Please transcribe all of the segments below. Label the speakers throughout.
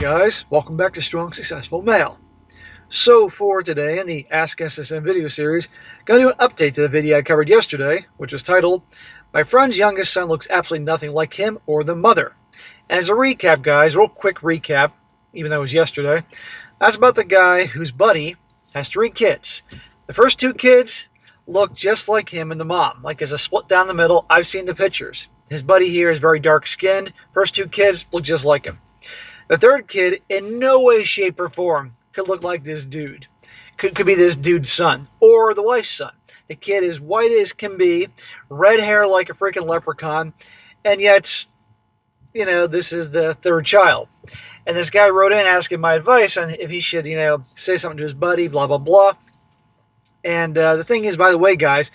Speaker 1: guys? Welcome back to Strong Successful Male. So for today in the Ask SSM video series, going to do an update to the video I covered yesterday, which was titled, My Friend's Youngest Son Looks Absolutely Nothing Like Him or the Mother. And as a recap, guys, real quick recap, even though it was yesterday, that's about the guy whose buddy has 3 kids. The first 2 kids look just like him and the mom, like there's a split down the middle. I've seen the pictures. His buddy here is very dark-skinned. First 2 kids look just like him. The third kid, in no way, shape, or form, could look like this dude. Could be this dude's son, or the wife's son. The kid is white as can be, red hair like a freaking leprechaun, and yet, this is the third child. And this guy wrote in asking my advice on if he should, say something to his buddy, blah, blah, blah. And the thing is, by the way, guys,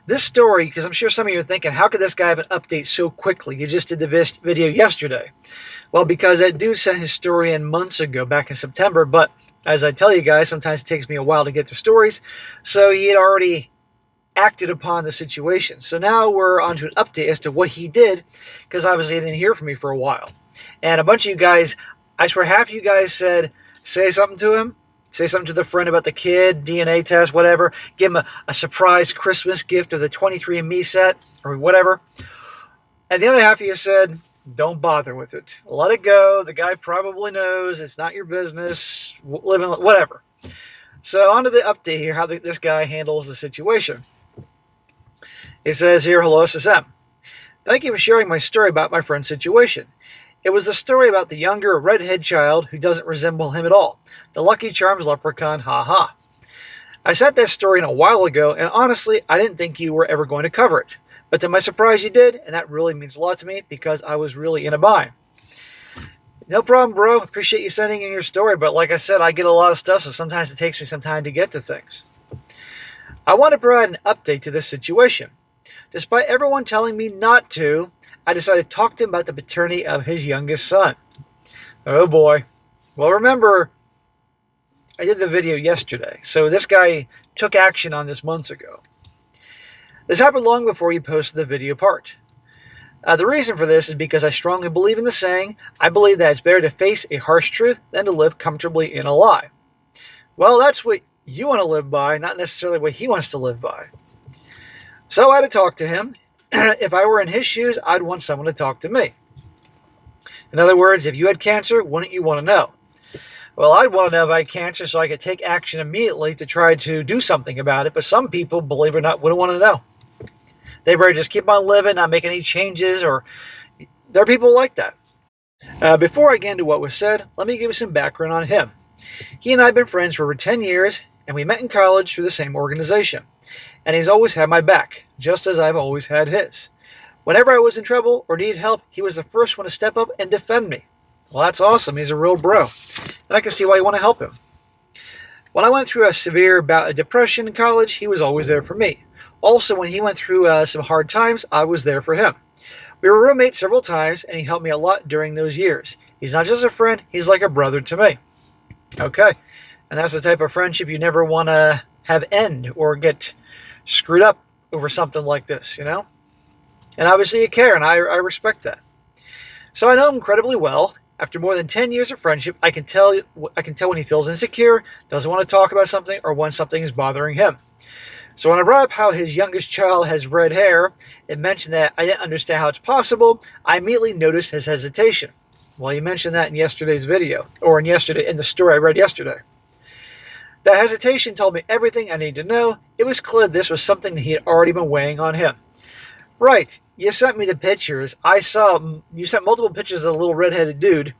Speaker 1: this story, because I'm sure some of you are thinking, how could this guy have an update so quickly? You just did the video yesterday. Well, because that dude sent his story in months ago, back in September. But as I tell you guys, sometimes it takes me a while to get to stories. So he had already acted upon the situation. So now we're on to an update as to what he did, because obviously he didn't hear from me for a while. And a bunch of you guys, I swear half of you guys said, say something to him. Say something to the friend about the kid, DNA test, whatever. Give him a surprise Christmas gift of the 23andMe set or whatever. And the other half of you said, don't bother with it. Let it go. The guy probably knows. It's not your business. Whatever. So on to the update here, how this guy handles the situation. It says here, hello, SSM. Thank you for sharing my story about my friend's situation. It was the story about the younger redhead child who doesn't resemble him at all. The Lucky Charms leprechaun, ha. I sent that story in a while ago, and honestly, I didn't think you were ever going to cover it. But to my surprise, you did, and that really means a lot to me because I was really in a bind. No problem, bro. Appreciate you sending in your story, but like I said, I get a lot of stuff, so sometimes it takes me some time to get to things. I want to provide an update to this situation. Despite everyone telling me not to, I decided to talk to him about the paternity of his youngest son. Oh boy. Well, remember, I did the video yesterday, so this guy took action on this months ago. This happened long before he posted the video part. The reason for this is because I strongly believe in the saying, I believe that it's better to face a harsh truth than to live comfortably in a lie. Well, that's what you want to live by, not necessarily what he wants to live by. So I had to talk to him. If I were in his shoes, I'd want someone to talk to me. In other words, if you had cancer, wouldn't you want to know? Well, I'd want to know if I had cancer so I could take action immediately to try to do something about it. But some people, believe it or not, wouldn't want to know. They better just keep on living, not make any changes, or there are people like that. Before I get into what was said, let me give you some background on him. He and I have been friends for over 10 years, and we met in college through the same organization. And he's always had my back, just as I've always had his. Whenever I was in trouble or needed help, he was the first one to step up and defend me. Well, that's awesome. He's a real bro. And I can see why you want to help him. When I went through a severe bout of depression in college, he was always there for me. Also, when he went through some hard times, I was there for him. We were roommates several times, and he helped me a lot during those years. He's not just a friend, he's like a brother to me. Okay. And that's the type of friendship you never want to have end or get screwed up over something like this, And obviously you care, and I respect that. So I know him incredibly well. After more than 10 years of friendship, I can tell when he feels insecure, doesn't want to talk about something, or when something is bothering him. So when I brought up how his youngest child has red hair and mentioned that I didn't understand how it's possible, I immediately noticed his hesitation. Well, you mentioned that in yesterday's video, or in the story I read yesterday. That hesitation told me everything I need to know. It was clear this was something that he had already been weighing on him. Right, you sent me the pictures. You sent multiple pictures of the little redheaded dude.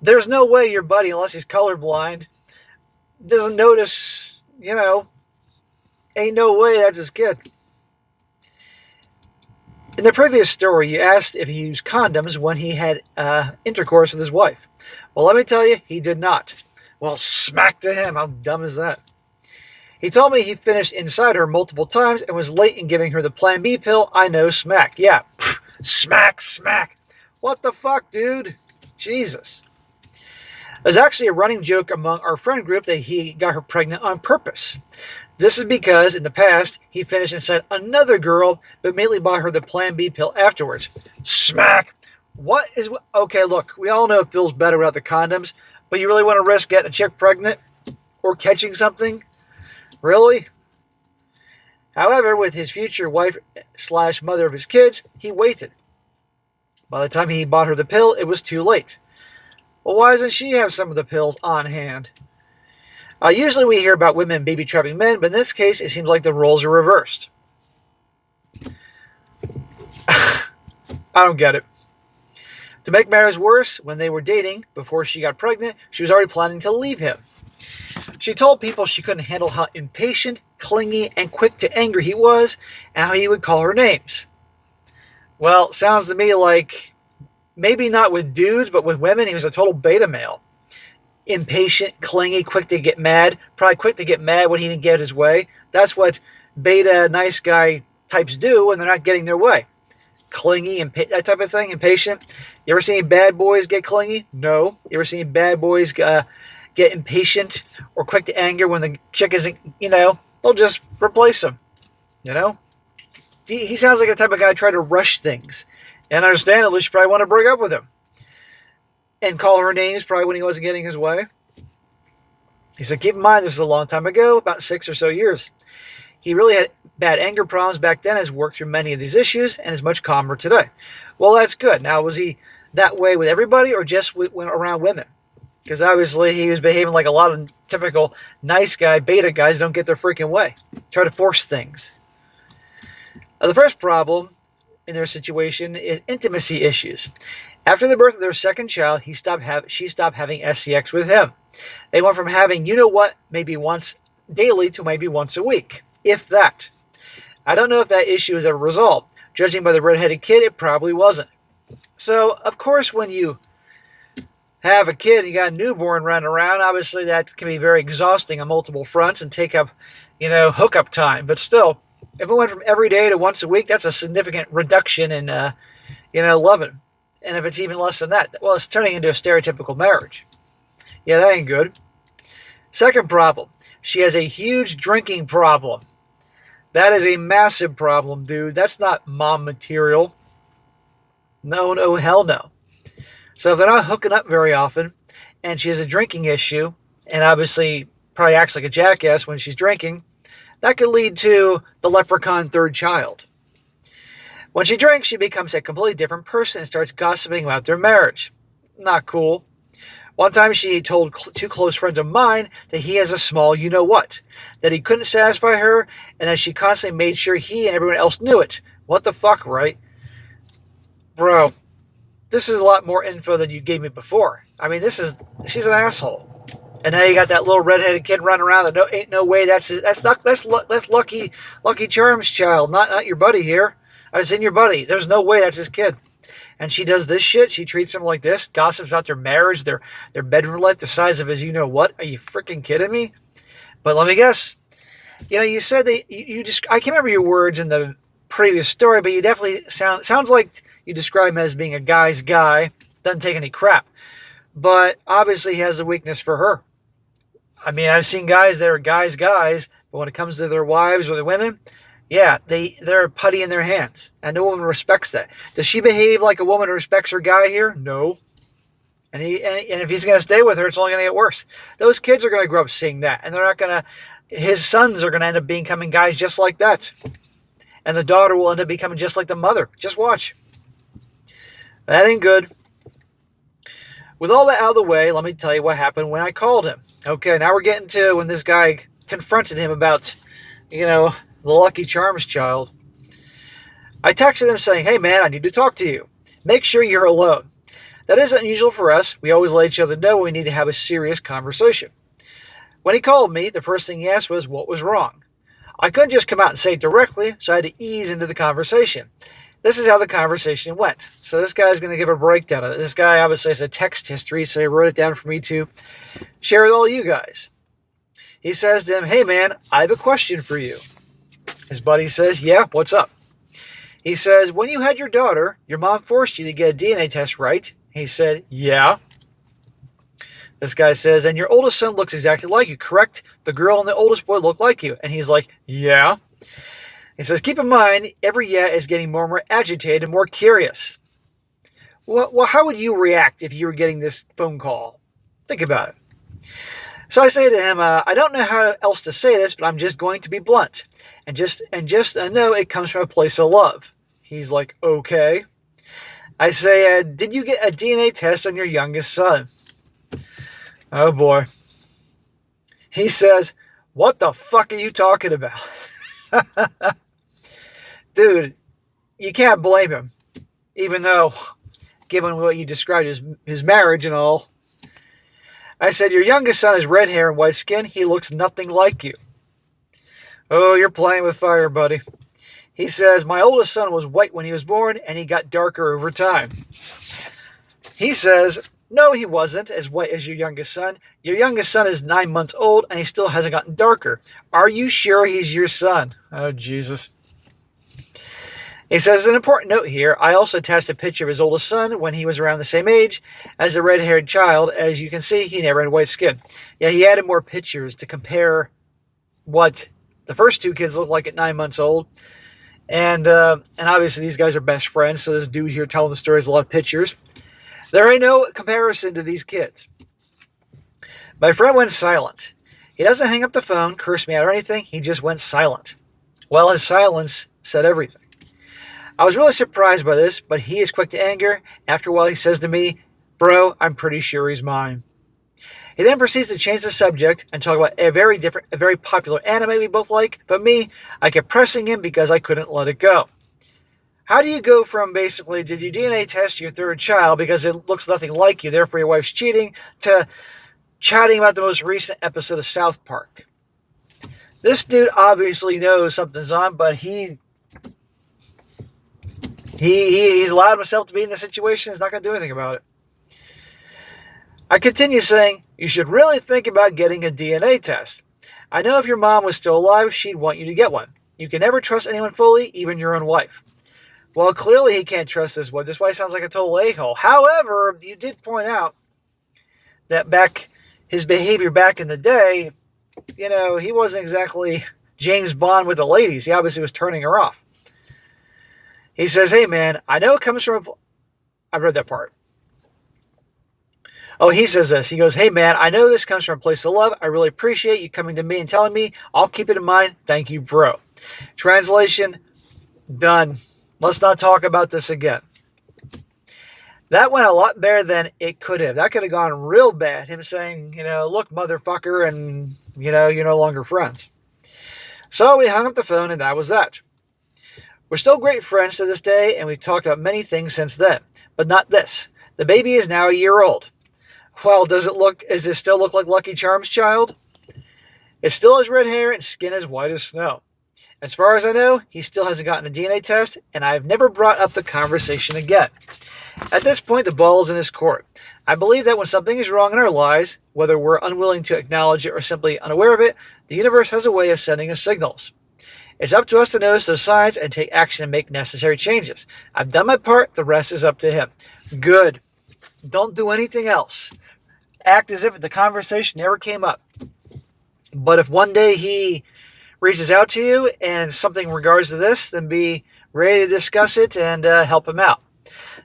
Speaker 1: There's no way your buddy, unless he's colorblind, doesn't notice, ain't no way that's his kid. In the previous story, you asked if he used condoms when he had intercourse with his wife. Well, let me tell you, he did not. Well, smack to him. How dumb is that? He told me he finished inside her multiple times and was late in giving her the Plan B pill. I know, smack. Yeah, smack. What the fuck, dude? Jesus. There's actually a running joke among our friend group that he got her pregnant on purpose. This is because, in the past, he finished inside another girl, but immediately bought her the Plan B pill afterwards. Smack! Okay, look, we all know it feels better without the condoms, but you really want to risk getting a chick pregnant or catching something? Really? However, with his future wife / mother of his kids, he waited. By the time he bought her the pill, it was too late. Well, why doesn't she have some of the pills on hand? Usually we hear about women baby trapping men, but in this case, it seems like the roles are reversed. I don't get it. To make matters worse, when they were dating, before she got pregnant, she was already planning to leave him. She told people she couldn't handle how impatient, clingy, and quick to anger he was, and how he would call her names. Well, sounds to me like, maybe not with dudes, but with women, he was a total beta male. Impatient, clingy, quick to get mad. Probably quick to get mad when he didn't get his way. That's what beta, nice guy types do when they're not getting their way. Clingy, that type of thing, impatient. You ever seen bad boys get clingy? No. You ever seen bad boys get impatient or quick to anger when the chick isn't, they'll just replace him. He sounds like the type of guy trying to rush things. And understandably, she probably want to break up with him. And call her names probably when he wasn't getting his way. He said, keep in mind, this is a long time ago, about 6 or so years. He really had bad anger problems back then, has worked through many of these issues, and is much calmer today. Well, that's good. Now, was he that way with everybody or just when around women? Because obviously he was behaving like a lot of typical nice guy, beta guys don't get their freaking way. Try to force things. The first problem in their situation is intimacy issues. After the birth of their second child, she stopped having SCX with him. They went from having, maybe once daily to maybe once a week, if that. I don't know if that issue is ever resolved. Judging by the redheaded kid, it probably wasn't. So, of course, when you have a kid and you got a newborn running around, obviously that can be very exhausting on multiple fronts and take up, hookup time. But still, if it went from every day to once a week, that's a significant reduction in, loving. And if it's even less than that, well, it's turning into a stereotypical marriage. Yeah, that ain't good. Second problem, she has a huge drinking problem. That is a massive problem, dude. That's not mom material. No, hell no. So if they're not hooking up very often, and she has a drinking issue, and obviously probably acts like a jackass when she's drinking, that could lead to the leprechaun third child. When she drinks, she becomes a completely different person and starts gossiping about their marriage. Not cool. One time she told two close friends of mine that he has a small you-know-what, that he couldn't satisfy her, and that she constantly made sure he and everyone else knew it. What the fuck, right? Bro, this is a lot more info than you gave me before. I mean, she's an asshole. And now you got that little redheaded kid running around that ain't no way that's Lucky Charms' child, not your buddy here. I was in your buddy. There's no way that's his kid. And she does this shit. She treats him like this. Gossips about their marriage, their bedroom life, the size of his you-know-what. Are you freaking kidding me? But let me guess. You said that you just... I can't remember your words in the previous story, but you definitely sounds like you describe him as being a guy's guy. Doesn't take any crap. But obviously he has a weakness for her. I mean, I've seen guys that are guys, but when it comes to their wives or their women... Yeah, they're putty in their hands, and no woman respects that. Does she behave like a woman who respects her guy here? No. And if he's going to stay with her, it's only going to get worse. Those kids are going to grow up seeing that, and they're not going to... His sons are going to end up becoming guys just like that. And the daughter will end up becoming just like the mother. Just watch. That ain't good. With all that out of the way, let me tell you what happened when I called him. Okay, now we're getting to when this guy confronted him about, the Lucky Charms child. I texted him saying, hey man, I need to talk to you. Make sure you're alone. That is unusual for us. We always let each other know we need to have a serious conversation. When he called me, the first thing he asked was what was wrong. I couldn't just come out and say it directly, so I had to ease into the conversation. This is how the conversation went. So this guy's going to give a breakdown of it. This guy obviously has a text history, so he wrote it down for me to share with all you guys. He says to him, hey man, I have a question for you. His buddy says, yeah, what's up? He says, when you had your daughter, your mom forced you to get a DNA test, right? He said, yeah. This guy says, and your oldest son looks exactly like you, correct? The girl and the oldest boy look like you. And he's like, yeah. He says, keep in mind, every yeah is getting more and more agitated and more curious. Well, how would you react if you were getting this phone call? Think about it. So I say to him, I don't know how else to say this, but I'm just going to be blunt. And just know it comes from a place of love. He's like, okay. I say, did you get a DNA test on your youngest son? Oh boy. He says, what the fuck are you talking about? Dude, you can't blame him. Even though, given what you described as his marriage and all. I said, your youngest son has red hair and white skin. He looks nothing like you. Oh, you're playing with fire, buddy. He says, my oldest son was white when he was born, and he got darker over time. He says, no, he wasn't as white as your youngest son. Your youngest son is 9 months old, and he still hasn't gotten darker. Are you sure he's your son? Oh, Jesus. He says, an important note here, I also attached a picture of his oldest son when he was around the same age as the red-haired child. As you can see, he never had white skin. Yeah, he added more pictures to compare what the first two kids looked like at 9 months old. And obviously these guys are best friends, so this dude here telling the story has a lot of pictures. There ain't no comparison to these kids. My friend went silent. He doesn't hang up the phone, curse me out or anything. He just went silent. Well, his silence said everything. I was really surprised by this, but he is quick to anger. After a while, he says to me, bro, I'm pretty sure he's mine. He then proceeds to change the subject and talk about a very popular anime we both like, but me, I kept pressing him because I couldn't let it go. How do you go from basically, did you DNA test your third child because it looks nothing like you, therefore your wife's cheating, to chatting about the most recent episode of South Park? This dude obviously knows something's on, but he's allowed himself to be in the situation. He's not going to do anything about it. I continue saying, you should really think about getting a DNA test. I know if your mom was still alive, she'd want you to get one. You can never trust anyone fully, even your own wife. Well, clearly he can't trust this wife. This wife sounds like a total a-hole. However, you did point out that his behavior back in the day, he wasn't exactly James Bond with the ladies. He obviously was turning her off. He says, hey man, I know it comes from I read that part. Oh, he says this. He goes, hey man, I know this comes from a place of love. I really appreciate you coming to me and telling me. I'll keep it in mind. Thank you, bro. Translation, done. Let's not talk about this again. That went a lot better than it could have. That could have gone real bad. Him saying, look, motherfucker, and, you're no longer friends. So we hung up the phone, and that was that. We're still great friends to this day, and we've talked about many things since then. But not this. The baby is now a year old. Well, does it still look like Lucky Charms' child? It still has red hair and skin as white as snow. As far as I know, he still hasn't gotten a DNA test, and I've never brought up the conversation again. At this point, the ball is in his court. I believe that when something is wrong in our lives, whether we're unwilling to acknowledge it or simply unaware of it, the universe has a way of sending us signals. It's up to us to notice those signs and take action and make necessary changes. I've done my part, the rest is up to him. Good. Don't do anything else. Act as if the conversation never came up. But if one day he reaches out to you and something in regards to this, then be ready to discuss it and help him out.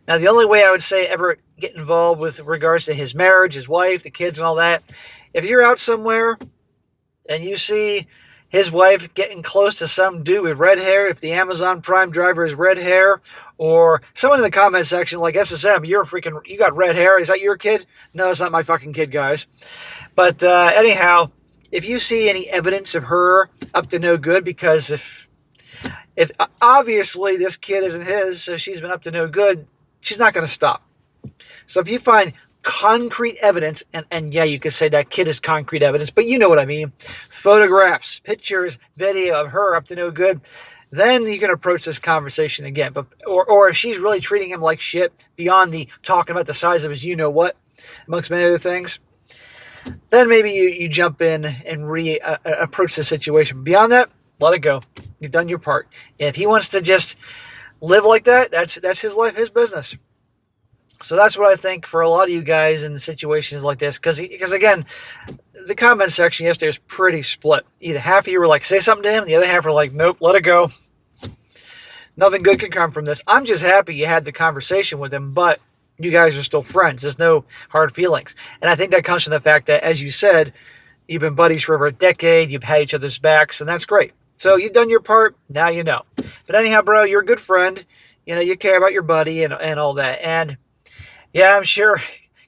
Speaker 1: Now, the only way I would say ever get involved with regards to his marriage, his wife, the kids and all that, if you're out somewhere and you see his wife getting close to some dude with red hair, if the Amazon Prime driver has red hair, or someone in the comment section like SSM, you got red hair, is that your kid? No, it's not my fucking kid, guys. But anyhow, if you see any evidence of her up to no good, because if obviously this kid isn't his, so she's been up to no good, she's not going to stop. So if you find concrete evidence, and yeah, you could say that kid is concrete evidence, but you know what I mean, photographs, pictures, video of her up to no good, then you can approach this conversation again. But or if she's really treating him like shit beyond the talking about the size of his you-know-what, amongst many other things, then maybe you jump in and approach the situation. Beyond that, let it go. You've done your part. And if he wants to just live like that, that's his life, his business. So that's what I think for a lot of you guys in situations like this. Because again, the comment section yesterday was pretty split. Either half of you were like, say something to him. The other half were like, nope, let it go. Nothing good can come from this. I'm just happy you had the conversation with him. But you guys are still friends. There's no hard feelings. And I think that comes from the fact that, as you said, you've been buddies for over a decade. You've had each other's backs, and that's great. So you've done your part. Now you know. But anyhow, bro, you're a good friend. You care about your buddy and all that. And yeah, I'm sure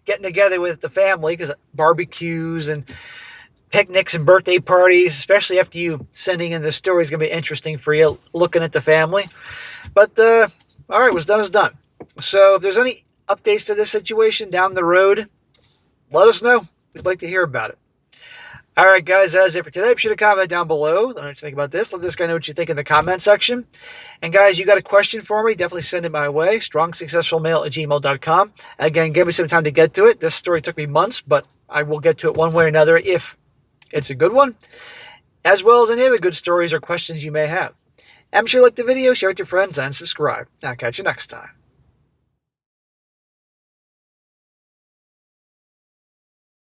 Speaker 1: getting together with the family, because barbecues and picnics and birthday parties, especially after you sending in the story, is going to be interesting for you, looking at the family. But all right, what's done is done. So if there's any updates to this situation down the road, let us know. We'd like to hear about it. All right, guys, that's it for today. Be sure to comment down below. Let me know what you think about this. Let this guy know what you think in the comment section. And, guys, you got a question for me, definitely send it my way, strongsuccessfulmale@gmail.com. Again, give me some time to get to it. This story took me months, but I will get to it one way or another if it's a good one, as well as any other good stories or questions you may have. And be sure to like the video, share it with your friends, and subscribe. I'll catch you next time.